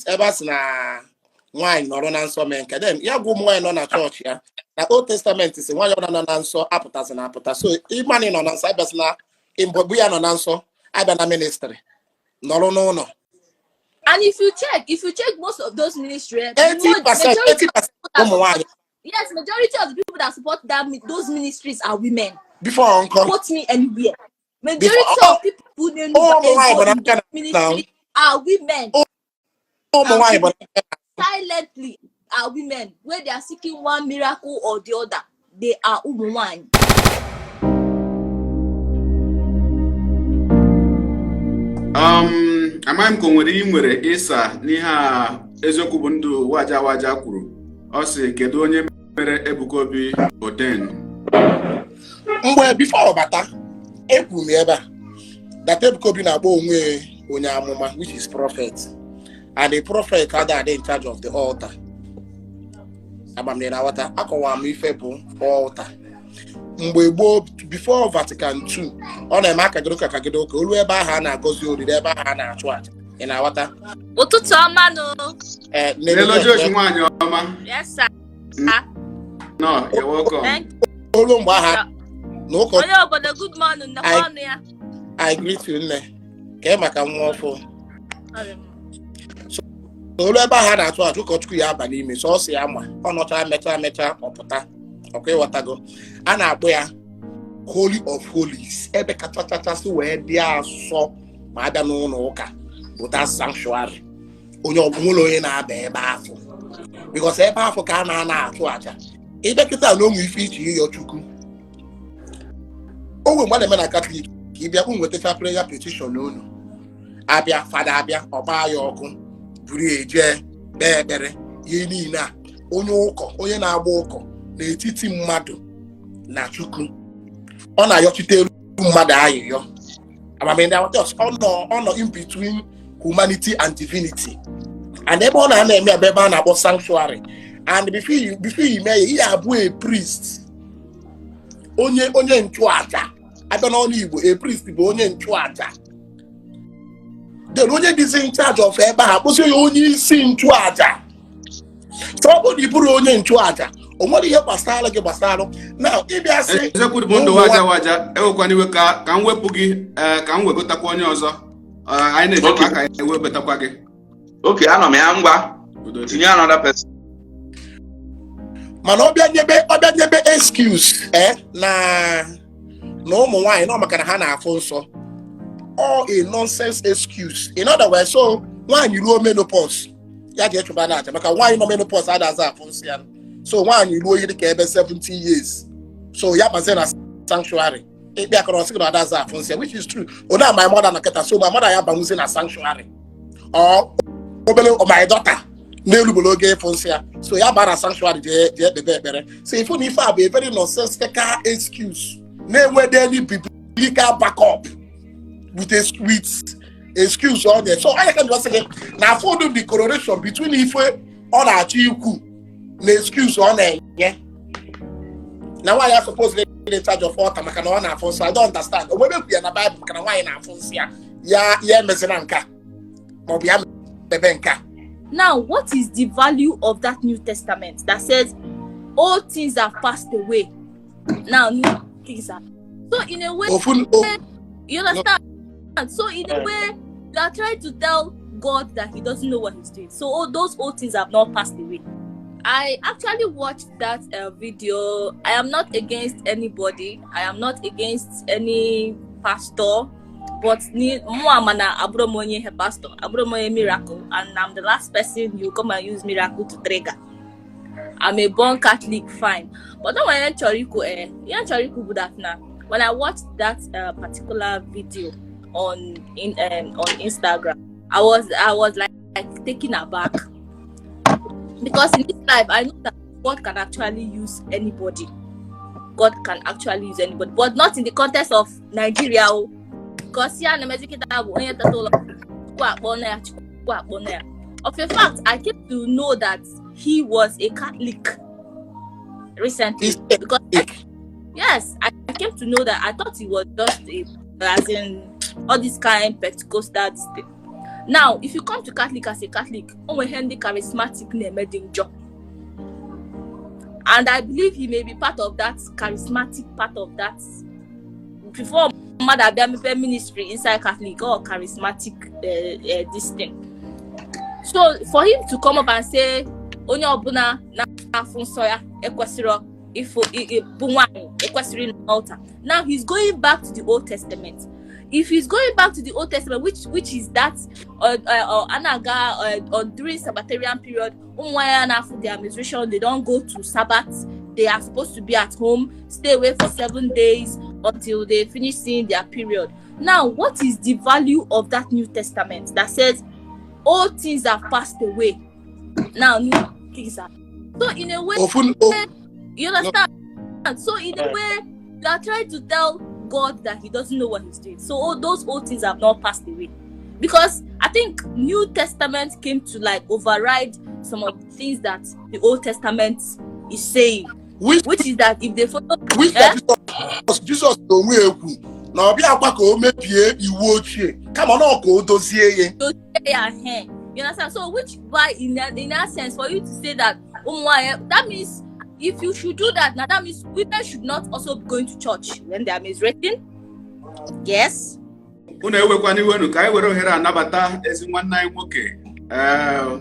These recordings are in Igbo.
ever na wine nọrọ na nsọ mee nke then ya bụ wine nọ na chọọchị ya na Old Testament si nwaanyị ọbụla nọ na nsọ apụtasị na apụta so ịmanị nọ na nsọ abịasị na mbọgbu ya nọ na nsọ abịa na ministry nọrọ n'ụlọ. And if you check most of those ministries, 80% yes, majority of the people that support those ministries are women. Before uncle, quote me anywhere. Majority of people who ministry are women. Silently are women. Where they are seeking one miracle or the other, they are women. Amaghị m ka o nwere ịsa n'ihe a eziokwu bụ ndụ waja kwuru. Ọ sị kedu onye mere Ebuka Obi Oden? Mgbe before bata ekwu m ebe a that Ebuka Obi na-agba onwe onye amụma which is prophet and the prophet are in charge of the altar. Abamina wata akọwa m ife bụ altar. Mgbe gboo before Vatican II ọ na-eme akagido ka olu ebe ahụ a na-agọzi oriri ebe ahụ a na-achụ aja ị na-aghọta ụtụtụ ọma no nwanyị ọma. Yes sir. No, you're welcome. Olu mgbe ahụ n'ụkọ onye obodo good morning na ọnụ ya. I greet you nne ka maka nwa ọfụ so olu ebe ahụ a na-achụ aja ụkọchukwu ya aba n'ime so ọ sị ya ma ọ nọchara mecha ọpụta ọkwa ịghọtago a na-akpọ ya Holy of Holies ebe kachachasị wee dị asọ ma abịa n'ụlọ ụka bụ that sanctuary onye ọbụla onye na-aba ebe afọ because ebe afọ ka a na-atụ aja ebe kịta na onwe ife iche ịyọ Chukwu onwe mgbe na-eme na Catholic ka ịbịa bụ nwetacha prayer petition n'ụlọ abịa fada abịa ọgba ya ọkụ buru eje kpee ekpere ihe niile a onye ụkọ onye na-agba ụkọ n'etiti mmadụ na Chukwu ọ na-ayọchite elu mmadụ ayịyọ ọ nọ in between humanity and divinity and ebe ọ na-eme ebe a na-akpọ sanctuary and before you mee ihe abụ a priest onye nchụaja abịa n'ọnụ Igbo a priest bụ onye nchụaja then onye dịzi in charge of ebe ha kpụsị ya onye isi nchụaja so ọ bụ na ịbụrụ onye nchụaja o nwere ihe gbasara gị gbasara na ịbịa sị eziokwu bụ ndụ waja ewekwana iwe ka m wepụ gị ka m wegotakwa onye ọzọ anyị na-ejekwa aka ewebetakwa gị. Okay, anọ m ya ngwa tinye another person. Mana ọbịa nyebe excuse na ụmụ nwaanyị nọ maka na ha na-afụ nsọ all a nonsense excuse. In other words, so nwaanyị ruo menopause ya ga-echụba n'aja maka nwaanyị nọ menopause adaza afụ nsọ ya. So nwaanyị ruo ihe dịka ebe 70 years so ya bazie na sanctuary ikpe akọrọ sị na adaza afụ nsọ which is true. Ona my mother na keta so my mother ya banwuzie na sanctuary obele my daughter n'elu bolo oge ịfụ nsọ ya so ya bara sanctuary jee ekpebe ekpere. So ifu na ife a bụ a very nonsensical excuse na-enwede any biblical backup with excuse on there. So I can just say na afford the correlation between ife ọ na-achọ ikwu na excuse on there. Now why are supposed to be in charge of altar maka na ọ na-afụ nsọ? I don't understand. Onwebe kwu ya na Bible maka na nwaanyị na-afụ nsọ ya emezina nka ma ọ bụ ya mebe nka. Now, what is the value of that New Testament that says all things have passed away? Now, new things are. So in a way, you understand? So in a way, you are trying to tell God that he doesn't know what he's doing. So all those old things have not passed away. I actually watched that video. I am not against anybody. I am not against any pastor. But Muamana Abromonye pastor, Abromonye miracle, and I'm the last person you come and use miracle to trigger. I'm a born Catholic, fine. But then when Choriku would have now. When I watched that particular video on Instagram, I was like taken aback. Because in this life I know that God can actually use anybody. God can actually use anybody, but not in the context of Nigeria. Because of a fact, I came to know that he was a Catholic recently. Because yes, I came to know that. I thought he was just as in all this kind Pentecostal thing. Now, if you come to Catholic as a Catholic, Onwe charismatic name job. And I believe he may be part of that charismatic part of that. Before Mother ministry inside Catholic or charismatic this thing. So for him to come up and say, Onye Obodo na afunsoya ekwesiro ifo bunwani ekwesiri altar. Now he's going back to the Old Testament. If he's going back to the Old Testament, which is that anaga during Sabbatarian period, after their menstruation, they don't go to Sabbath. They are supposed to be at home, stay away for 7 days until they finish seeing their period. Now, what is the value of that New Testament that says all things have passed away? Now, new things are. So in a way, you understand? So in a way, you are trying to tell God that he doesn't know what he's doing. So all those old things have not passed away. Because I think New Testament came to like override some of the things that the Old Testament is saying. Which is that if they follow Jesus now be come on, go dossier. You understand? So which why in that sense for you to say that that means if you should do that, now that means women should not also be going to church when they are menstruating. Yes.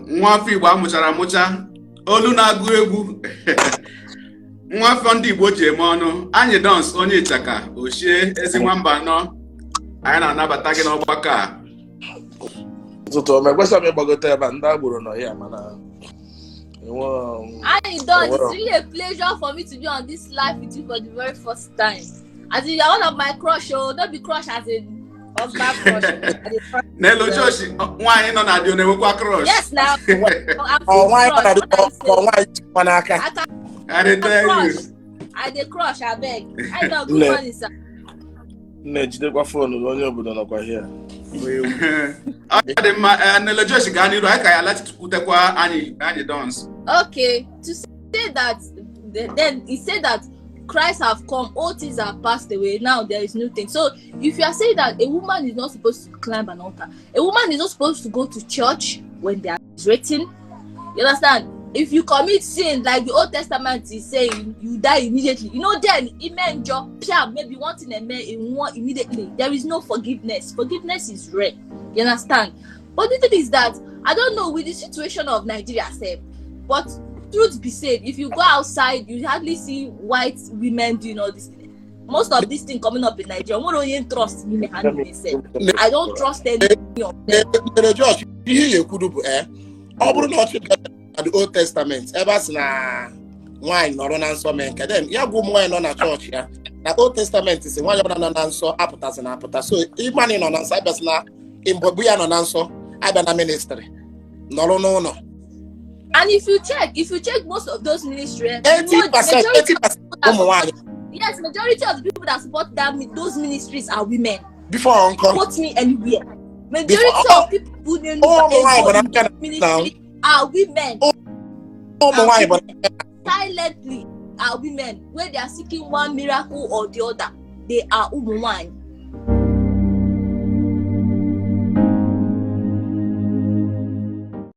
Nwa afọ Igbo amụchara amụcha olu na-agụ egwu nwa afọ ndị Igbo ji eme ọnụ anyị dance onye ịchaka ochie ezi nwamba anọ anyị na-anabata gị n'ọgbakọ a Zoto mekwesa m gbagote ebe ndị agboro nọ ya mana I don't. It's really a pleasure for me to be on this live with you for the very first time. As in, you're one of my crush, oh, don't be crush as in husband crush. Nelo Josh, why not na dio na crush? Yes, now. Why I dey crush, I beg. I know good morning, sir. Jide kwa phone Onye Obodo nọkwa here. Nelo Josh ga niru aka ya lati kutekwa anyị dance. Okay, to say that then he said that Christ have come, all things have passed away, now there is new thing. So if you are saying that a woman is not supposed to climb an altar, a woman is not supposed to go to church when they are menstruating, you understand? If you commit sin, like the Old Testament is saying, you die immediately. You know, then maybe one thing in one immediately. There is no forgiveness. Forgiveness is rare. You understand? But the thing is that I don't know with the situation of Nigeria, but truth be said, if you go outside, you hardly see white women doing all this. Most of this thing coming up in Nigeria, I don't trust me. I don't trust any of them. The Old Testament, ever since wine or non so men, then ya go wine on a church here. The Old Testament is one non so apotas and apotas. So if man in on side person in Bobuya non answer, I been a ministry. No. And if you check most of those ministries, 80%. Yes, majority of the people that support those ministries are women. Before uncle, quote me anywhere. Majority of people who don't ministry are women. Silently are women. Where they are seeking one miracle or the other, they are women.